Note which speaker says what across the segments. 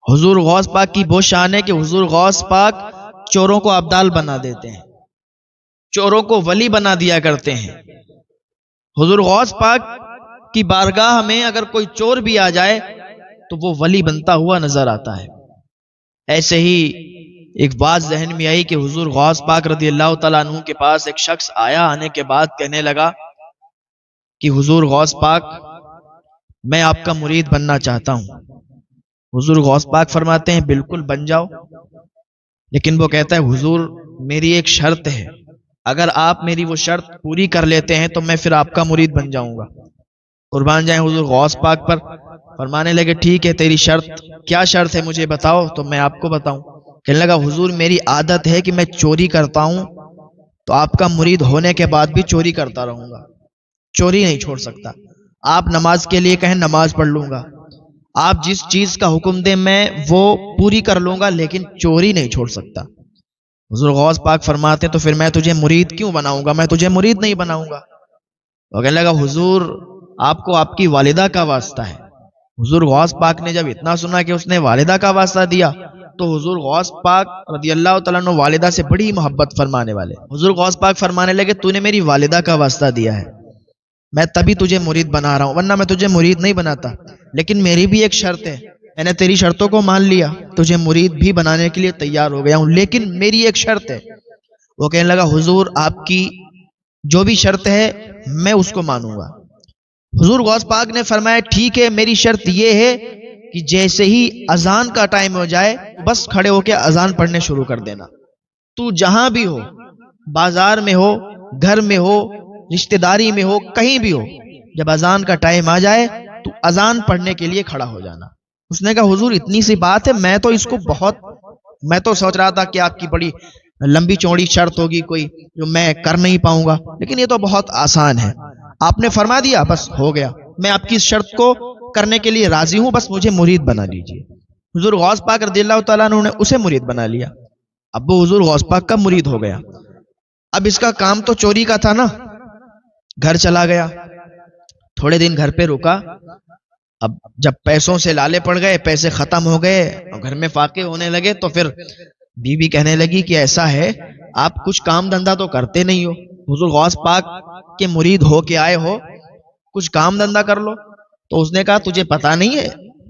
Speaker 1: حضور غوث پاک کی وہ شان ہے کہ حضور غوث پاک چوروں کو ابدال بنا دیتے ہیں، چوروں کو ولی بنا دیا کرتے ہیں۔ حضور غوث پاک کی بارگاہ میں اگر کوئی چور بھی آ جائے تو وہ ولی بنتا ہوا نظر آتا ہے۔ ایسے ہی ایک بات ذہن میں آئی کہ حضور غوث پاک رضی اللہ تعالیٰ عنہ کے پاس ایک شخص آیا، آنے کے بعد کہنے لگا کہ حضور غوث پاک میں آپ کا مرید بننا چاہتا ہوں۔ حضور غوث پاک فرماتے ہیں بالکل بن جاؤ، لیکن وہ کہتا ہے حضور میری ایک شرط ہے، اگر آپ میری وہ شرط پوری کر لیتے ہیں تو میں پھر آپ کا مرید بن جاؤں گا۔ قربان جائیں حضور غوث پاک پر، فرمانے لگے ٹھیک ہے تیری شرط کیا شرط ہے مجھے بتاؤ تو میں آپ کو بتاؤں۔ کہنے لگا حضور میری عادت ہے کہ میں چوری کرتا ہوں تو آپ کا مرید ہونے کے بعد بھی چوری کرتا رہوں گا، چوری نہیں چھوڑ سکتا۔ آپ نماز کے لیے کہیں نماز پڑھ لوں گا، آپ جس چیز کا حکم دیں میں وہ پوری کر لوں گا، لیکن چوری نہیں چھوڑ سکتا۔ حضور غوث پاک فرماتے تو پھر میں تجھے مرید کیوں بناؤں گا، میں تجھے مرید نہیں بناؤں گا۔ وہ کہنے لگا حضور آپ کو آپ کی والدہ کا واسطہ ہے۔ حضور غوث پاک نے جب اتنا سنا کہ اس نے والدہ کا واسطہ دیا تو حضور غوث پاک رضی اللہ تعالیٰ عنہ والدہ سے بڑی محبت فرمانے والے، حضور غوث پاک فرمانے لگے تو نے میری والدہ کا واسطہ دیا ہے، میں تبھی تجھے مرید بنا رہا ہوں، ورنہ میں تجھے مرید نہیں بناتا، لیکن میری بھی ایک شرط ہے، میں نے تیری شرطوں کو مان لیا، تجھے مرید بھی بنانے کے لیے تیار ہو گیا ہوں، لیکن میری ایک شرط ہے۔ وہ کہنے لگا حضور آپ کی جو بھی شرط ہے میں اس کو مانوں گا۔ حضور غوث پاک نے فرمایا ٹھیک ہے میری شرط یہ ہے کہ جیسے ہی اذان کا ٹائم ہو جائے بس کھڑے ہو کے اذان پڑھنے شروع کر دینا، تو جہاں بھی ہو، بازار میں ہو، گھر میں ہو، رشتہ داری میں ہو، کہیں بھی ہو، جب اذان کا ٹائم آ جائے تو اذان پڑھنے کے لیے کھڑا ہو جانا۔ اس نے کہا حضور اتنی سی بات ہے، میں تو سوچ رہا تھا کہ آپ کی بڑی لمبی چوڑی شرط ہوگی کوئی جو میں کر نہیں پاؤں گا، لیکن یہ تو بہت آسان ہے، آپ نے فرما دیا بس ہو گیا، میں آپ کی اس شرط کو کرنے کے لیے راضی ہوں، بس مجھے مرید بنا لیجیے۔ حضور غوث پاک رضی اللہ تعالیٰ عنہ نے اسے مرید بنا لیا، اب وہ حضور غوث پاک کا مرید ہو گیا۔ اب اس کا کام تو چوری کا تھا نا، گھر چلا گیا، تھوڑے دن گھر پہ رکا، اب جب پیسوں سے لالے پڑ گئے، پیسے ختم ہو گئے اور گھر میں فاقے ہونے لگے تو پھر بیوی کہنے لگی کہ ایسا ہے آپ کچھ کام دھندا تو کرتے نہیں ہو، حضور غوث پاک کے مرید ہو کے آئے ہو، کچھ کام دھندا کر لو۔ تو اس نے کہا تجھے پتا نہیں ہے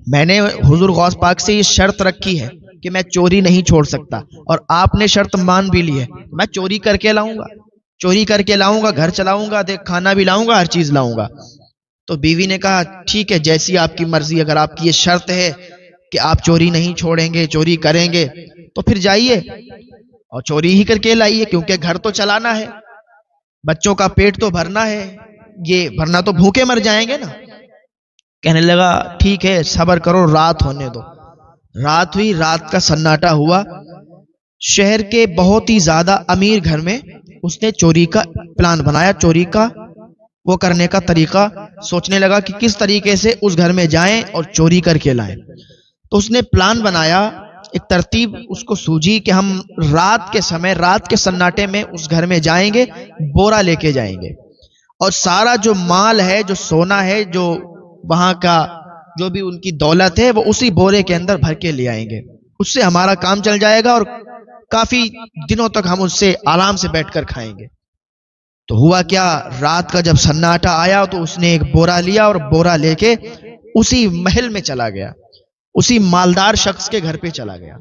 Speaker 1: میں نے حضور غوث پاک سے یہ شرط رکھی ہے کہ میں چوری نہیں چھوڑ سکتا، اور آپ نے شرط مان بھی لی ہے، میں چوری کر کے لاؤں گا، چوری کر کے لاؤں گا، گھر چلاؤں گا، دیکھ کھانا بھی لاؤں گا، ہر چیز لاؤں گا۔ تو بیوی نے کہا ٹھیک ہے جیسی آپ کی مرضی، اگر آپ کی یہ شرط ہے کہ آپ چوری نہیں چھوڑیں گے، چوری کریں گے تو پھر جائیے اور چوری ہی کر کے لائیے، کیونکہ گھر تو چلانا ہے، بچوں کا پیٹ تو بھرنا ہے، یہ بھرنا تو بھوکے مر جائیں گے نا۔ کہنے لگا ٹھیک ہے صبر کرو، رات ہونے دو۔ رات ہوئی، رات کا سناٹا ہوا، شہر کے بہت ہی زیادہ امیر گھر میں اس نے چوری کا پلان بنایا، چوری کا وہ کرنے کا طریقہ سوچنے لگا کہ کس طریقے سے اس گھر میں جائیں اور چوری کر کے لائیں۔ تو اس نے پلان بنایا، ایک ترتیب اس کو سوجھی کہ ہم رات کے سمے، رات کے سناٹے میں اس گھر میں جائیں گے، بورا لے کے جائیں گے، اور سارا جو مال ہے، جو سونا ہے، جو وہاں کا جو بھی ان کی دولت ہے وہ اسی بورے کے اندر بھر کے لے آئیں گے، اس سے ہمارا کام چل جائے گا اور کافی دنوں تک ہم اس سے آرام سے بیٹھ کر کھائیں گے۔ تو ہوا کیا، رات کا جب سناٹا آیا تو اس نے ایک بورا لیا اور بورا لے کے اسی محل میں چلا گیا، اسی مالدار شخص کے گھر پہ چلا گیا۔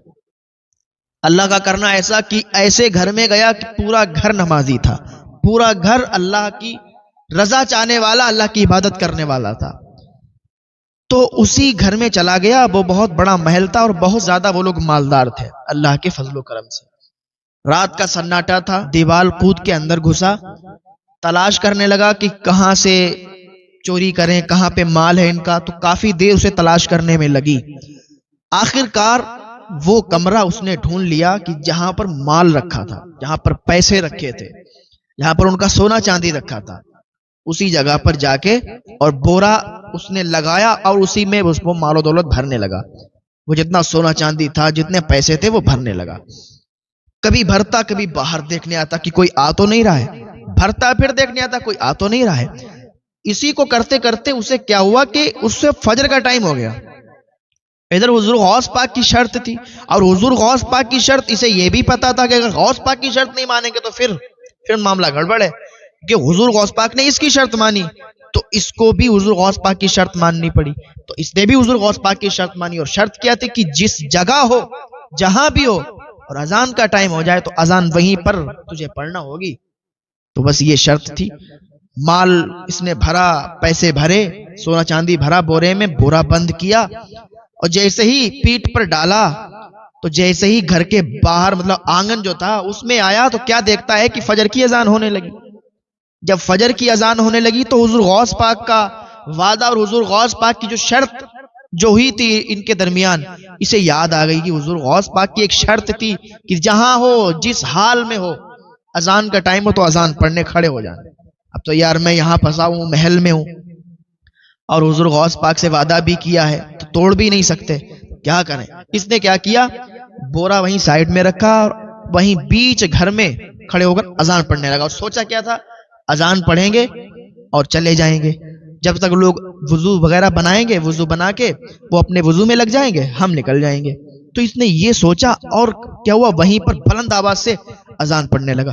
Speaker 1: اللہ کا کرنا ایسا کہ ایسے گھر میں گیا کہ پورا گھر نمازی تھا، پورا گھر اللہ کی رضا چاہنے والا، اللہ کی عبادت کرنے والا تھا۔ تو اسی گھر میں چلا گیا، وہ بہت بڑا محل تھا اور بہت زیادہ وہ لوگ مالدار تھے اللہ کے فضل و کرم سے۔ رات کا سناٹا تھا، دیوال کود کے اندر گھسا، تلاش کرنے لگا کہ کہاں سے چوری کریں، کہاں پہ مال ہے ان کا، تو کافی دیر اسے تلاش کرنے میں لگی۔ آخر کار وہ کمرہ اس نے ڈھونڈ لیا کہ جہاں پر مال رکھا تھا، جہاں پر پیسے رکھے تھے، جہاں پر ان کا سونا چاندی رکھا تھا، اسی جگہ پر جا کے اور بورا اس نے لگایا اور اسی میں اس کو مال و دولت بھرنے لگا۔ وہ جتنا سونا چاندی تھا، جتنے پیسے تھے، وہ بھرنے لگا۔ کبھی بھرتا، کبھی باہر دیکھنے آتا کہ کوئی آ تو نہیں رہا ہے، بھرتا پھر دیکھنے آتا کوئی آ تو نہیں رہا ہے۔ اسی کو کرتے کرتے اسے کیا ہوا کہ اس سے فجر کا ٹائم ہو گیا، ادھر حضور غوث پاک کی شرط تھی، اور حضور غوث پاک کی شرط، اسے یہ بھی پتا تھا کہ اگر غوث پاک کی شرط نہیں مانیں گے تو پھر معاملہ گڑبڑ ہے، کہ حضور غوث پاک نے اس کی شرط مانی تو اس کو بھی حضور غوث پاک کی شرط ماننی پڑی، تو اس نے بھی حضور غوث پاک کی شرط مانی، اور شرط کیا تھی کہ جس جگہ ہو، جہاں بھی ہو، اور اذان کا ٹائم ہو جائے تو اذان وہیں پر تجھے پڑھنا ہوگی۔ تو بس یہ شرط تھی۔ مال اس نے بھرا، پیسے بھرے، سونا چاندی بھرا بورے میں، بورا بند کیا، اور جیسے ہی پیٹ پر ڈالا تو جیسے ہی گھر کے باہر مطلب آنگن جو تھا اس میں آیا تو کیا دیکھتا ہے کہ فجر کی اذان ہونے لگی۔ جب فجر کی اذان ہونے لگی تو حضور غوث پاک کا وعدہ اور حضور غوث پاک کی جو شرط جو ہوئی تھی ان کے درمیان، اسے یاد آ گئی کہ حضور غوث پاک کی ایک شرط تھی کہ جہاں ہو، جس حال میں ہو، اذان کا ٹائم ہو تو اذان پڑھنے کھڑے ہو جانا۔ اب تو یار میں یہاں پھنسا ہوں، محل میں ہوں، اور حضور غوث پاک سے وعدہ بھی کیا ہے تو توڑ بھی نہیں سکتے، کیا کریں؟ اس نے کیا کیا، بورا وہیں سائیڈ میں رکھا اور وہیں بیچ گھر میں کھڑے ہو کر اذان پڑھنے لگا، اور سوچا کیا تھا، اذان پڑھیں گے اور چلے جائیں گے، جب تک لوگ وضو وغیرہ بنائیں گے، وضو بنا کے وہ اپنے وضو میں لگ جائیں گے، ہم نکل جائیں گے۔ تو اس نے یہ سوچا، اور کیا ہوا، وہیں پر بلند آواز سے اذان پڑھنے لگا۔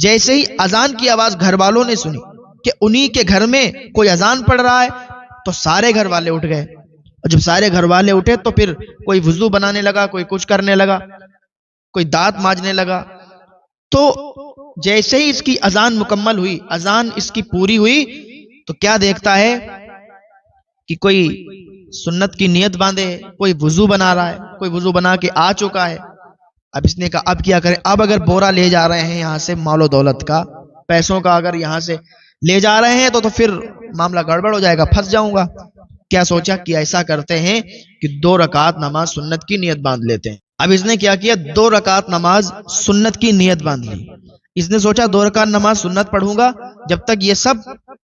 Speaker 1: جیسے ہی اذان کی آواز گھر والوں نے سنی کہ انہی کے گھر میں کوئی اذان پڑھ رہا ہے تو سارے گھر والے اٹھ گئے، اور جب سارے گھر والے اٹھے تو پھر کوئی وضو بنانے لگا، کوئی کچھ کرنے لگا، کوئی دانت مانجنے لگا۔ تو جیسے ہی اس کی اذان مکمل ہوئی، اذان اس کی پوری ہوئی، تو کیا دیکھتا ہے کہ کوئی سنت کی نیت باندھے، کوئی وضو بنا رہا ہے، کوئی وضو بنا کے آ چکا ہے۔ اب اس نے کہا اب کیا کریں، اب اگر بورا لے جا رہے ہیں یہاں سے مال و دولت کا، پیسوں کا اگر یہاں سے لے جا رہے ہیں تو پھر معاملہ گڑبڑ ہو جائے گا، پھنس جاؤں گا۔ کیا سوچا کہ ایسا کرتے ہیں کہ 2 رکعت نماز سنت کی نیت باندھ لیتے ہیں۔ اب اس نے کیا کیا، 2 رکعت نماز سنت کی نیت باندھ لی۔ اس نے سوچا 2 رکعت نماز سنت پڑھوں گا جب تک یہ سب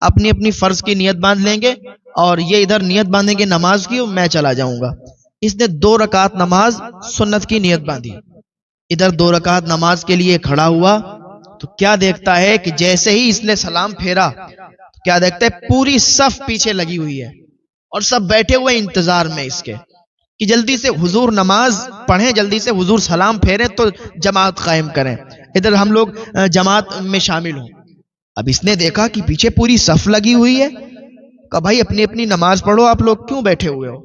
Speaker 1: اپنی اپنی فرض کی نیت باندھ لیں گے، اور یہ ادھر نیت باندھیں گے نماز کی، میں چلا جاؤں گا۔ اس نے 2 رکعت نماز سنت کی نیت باندھی، ادھر 2 رکعت نماز کے لیے کھڑا ہوا تو کیا دیکھتا ہے کہ جیسے ہی اس نے سلام پھیرا، کیا دیکھتا ہے پوری صف پیچھے لگی ہوئی ہے، اور سب بیٹھے ہوئے انتظار میں اس کے کہ جلدی سے حضور نماز پڑھیں، جلدی سے حضور سلام پھیریں تو جماعت قائم کریں، ادھر ہم لوگ جماعت میں شامل ہوں۔ اب اس نے دیکھا کہ پیچھے پوری صف لگی ہوئی ہے، کہا بھائی اپنی اپنی نماز پڑھو، آپ لوگ کیوں بیٹھے ہوئے ہو؟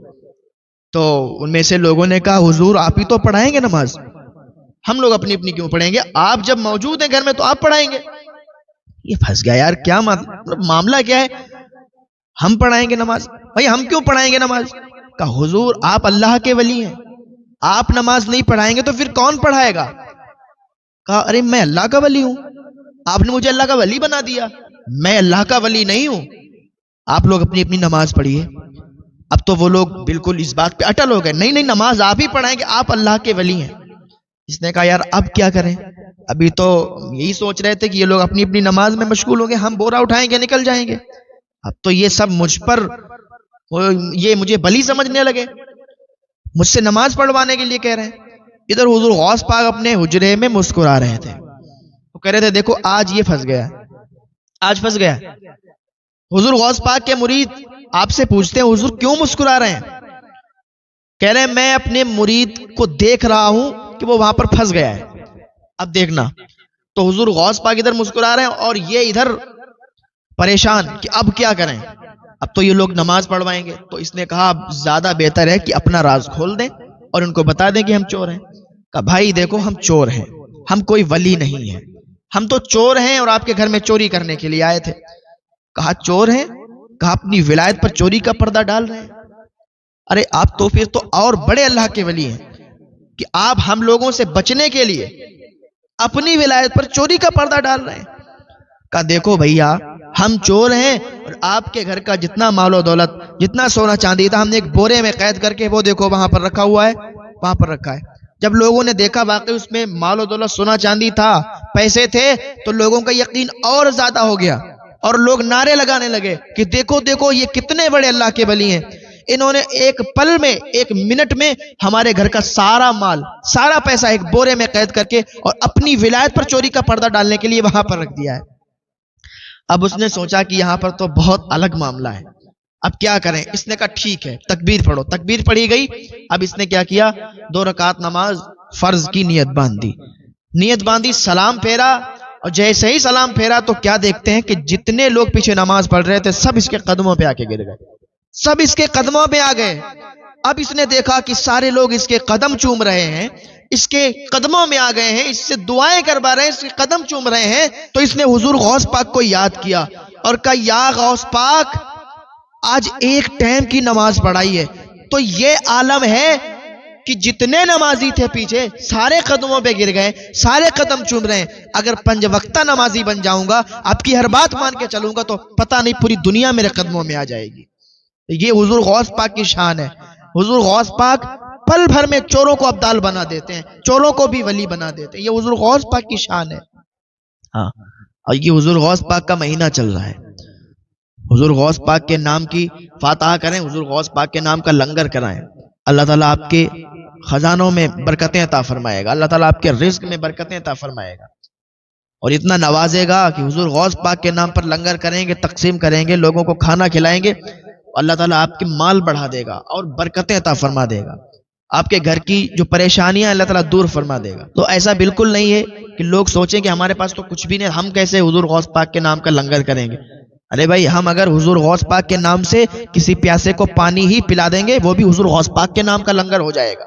Speaker 1: تو ان میں سے لوگوں نے کہا حضور آپ ہی تو پڑھائیں گے نماز، ہم لوگ اپنی اپنی کیوں پڑھیں گے، آپ جب موجود ہیں گھر میں تو آپ پڑھائیں گے۔ یہ پھنس گیا یار، کیا معاملہ کیا ہے، ہم پڑھائیں گے نماز، بھائی ہم کیوں پڑھائیں گے نماز؟ کہا حضور آپ اللہ کے ولی ہیں، آپ نماز نہیں پڑھائیں گے تو پھر کون پڑھائے گا؟ کہا ارے میں اللہ کا ولی ہوں، آپ نے مجھے اللہ کا ولی بنا دیا، میں اللہ کا ولی نہیں ہوں، آپ لوگ اپنی اپنی نماز پڑھیے۔ اب تو وہ لوگ بالکل اس بات پہ اٹل ہو گئے، نہیں نہیں نماز آپ ہی پڑھائیں گے، آپ اللہ کے ولی ہیں۔ اس نے کہا یار اب کیا کریں، ابھی تو یہی سوچ رہے تھے کہ یہ لوگ اپنی اپنی نماز میں مشغول ہوں گے، ہم بورا اٹھائیں گے نکل جائیں گے، اب تو یہ سب مجھ پر، یہ مجھے بلی سمجھنے لگے، مجھ سے نماز پڑھوانے کے لیے کہہ رہے ہیں۔ ادھر حضور غوث پاک اپنے حجرے میں مسکرا رہے تھے، وہ کہہ رہے تھے دیکھو آج یہ پھنس گیا، آج پھنس گیا۔ حضور غوث پاک کے مرید آپ سے پوچھتے ہیں حضور کیوں مسکرا رہے ہیں؟ کہہ رہے ہیں میں اپنے مرید کو دیکھ رہا ہوں کہ وہ وہاں پر پھنس گیا ہے، اب دیکھنا۔ تو حضور غوث پاک ادھر مسکرا رہے ہیں اور یہ ادھر پریشان کہ اب کیا کریں، اب تو یہ لوگ نماز پڑھوائیں گے۔ تو اس نے کہا اب زیادہ بہتر ہے کہ اپنا راز کھول دیں اور ان کو بتا دیں کہ ہم چور ہیں۔ کہا بھائی دیکھو ہم چور ہیں، ہم کوئی ولی نہیں ہیں، ہم تو چور ہیں اور آپ کے گھر میں چوری کرنے کے لیے آئے تھے۔ کہا چور ہیں؟ کہا اپنی ولایت پر چوری کا پردہ ڈال رہے ہیں؟ ارے آپ تو پھر تو اور بڑے اللہ کے ولی ہیں کہ آپ ہم لوگوں سے بچنے کے لیے اپنی ولایت پر چوری کا پردہ ڈال رہے ہیں۔ کہا دیکھو بھیا ہم چور ہیں اور آپ کے گھر کا جتنا مال و دولت، جتنا سونا چاندی تھا ہم نے ایک بورے میں قید کر کے وہ دیکھو وہاں پر رکھا ہوا ہے، وہاں پر رکھا ہے۔ جب لوگوں نے دیکھا واقعی اس میں مال و دولت سونا چاندی تھا، پیسے تھے، تو لوگوں کا یقین اور زیادہ ہو گیا اور لوگ نعرے لگانے لگے کہ دیکھو دیکھو یہ کتنے بڑے اللہ کے ولی ہیں، انہوں نے ایک پل میں، ایک منٹ میں ہمارے گھر کا سارا مال، سارا پیسہ ایک بورے میں قید کر کے اور اپنی ولایت پر چوری کا پردہ ڈالنے کے لیے وہاں پر رکھ دیا ہے۔ اب اس نے سوچا کہ یہاں پر تو بہت الگ معاملہ ہے، اب کیا کریں؟ اس نے کہا ٹھیک ہے تکبیر پڑھو، تکبیر پڑھی گئی. اب اس نے کیا کیا؟ 2 رکعت نماز فرض کی نیت باندھی، نیت باندھی، سلام پھیرا، اور جیسے ہی سلام پھیرا تو کیا دیکھتے ہیں کہ جتنے لوگ پیچھے نماز پڑھ رہے تھے سب اس کے قدموں پہ آ کے گر گئے، سب اس کے قدموں پہ آ گئے. اب اس نے دیکھا کہ سارے لوگ اس کے قدم چوم رہے ہیں، اس کے قدموں میں آ گئے ہیں، اس سے دعائیں کروا رہے ہیں، اس کے قدم چوم رہے ہیں. تو اس نے حضور غوث پاک کو یاد کیا اور کہا یا غوث پاک آج ایک ٹائم کی نماز پڑھائی ہے. تو یہ عالم ہے کہ جتنے نمازی تھے پیچھے سارے قدموں پہ گر گئے، سارے قدم چوم رہے ہیں. اگر 5 وقتہ نمازی بن جاؤں گا، آپ کی ہر بات مان کے چلوں گا، تو پتہ نہیں پوری دنیا میرے قدموں میں آ جائے گی. یہ حضور غوث پاک کی شان ہے. حضور غوث پاک پل بھر میں چوروں کو ابدال بنا دیتے ہیں، چوروں کو بھی ولی بنا دیتے ہیں. یہ حضور غوث پاک کی شان ہے. ہاں، اور یہ حضور غوث پاک کا مہینہ چل رہا ہے. حضور غوث پاک کے نام کی فاتحہ کریں، حضور غوث پاک کے نام کا لنگر کرائیں. اللہ تعالیٰ آپ کے خزانوں میں برکتیں عطا فرمائے گا، اللہ تعالیٰ آپ کے رزق میں برکتیں عطا فرمائے گا، اور اتنا نوازے گا کہ حضور غوث پاک کے نام پر لنگر کریں گے، تقسیم کریں گے، لوگوں کو کھانا کھلائیں گے، اللہ تعالیٰ آپ کے مال بڑھا دے گا اور برکتیں عطا فرما دے گا. آپ کے گھر کی جو پریشانیاں اللہ تعالیٰ دور فرما دے گا. تو ایسا بالکل نہیں ہے کہ لوگ سوچیں کہ ہمارے پاس تو کچھ بھی نہیں، ہم کیسے حضور غوث پاک کے نام کا لنگر کریں گے. ارے بھائی، ہم اگر حضور غوث پاک کے نام سے کسی پیاسے کو پانی ہی پلا دیں گے، وہ بھی حضور غوث پاک کے نام کا لنگر ہو جائے گا.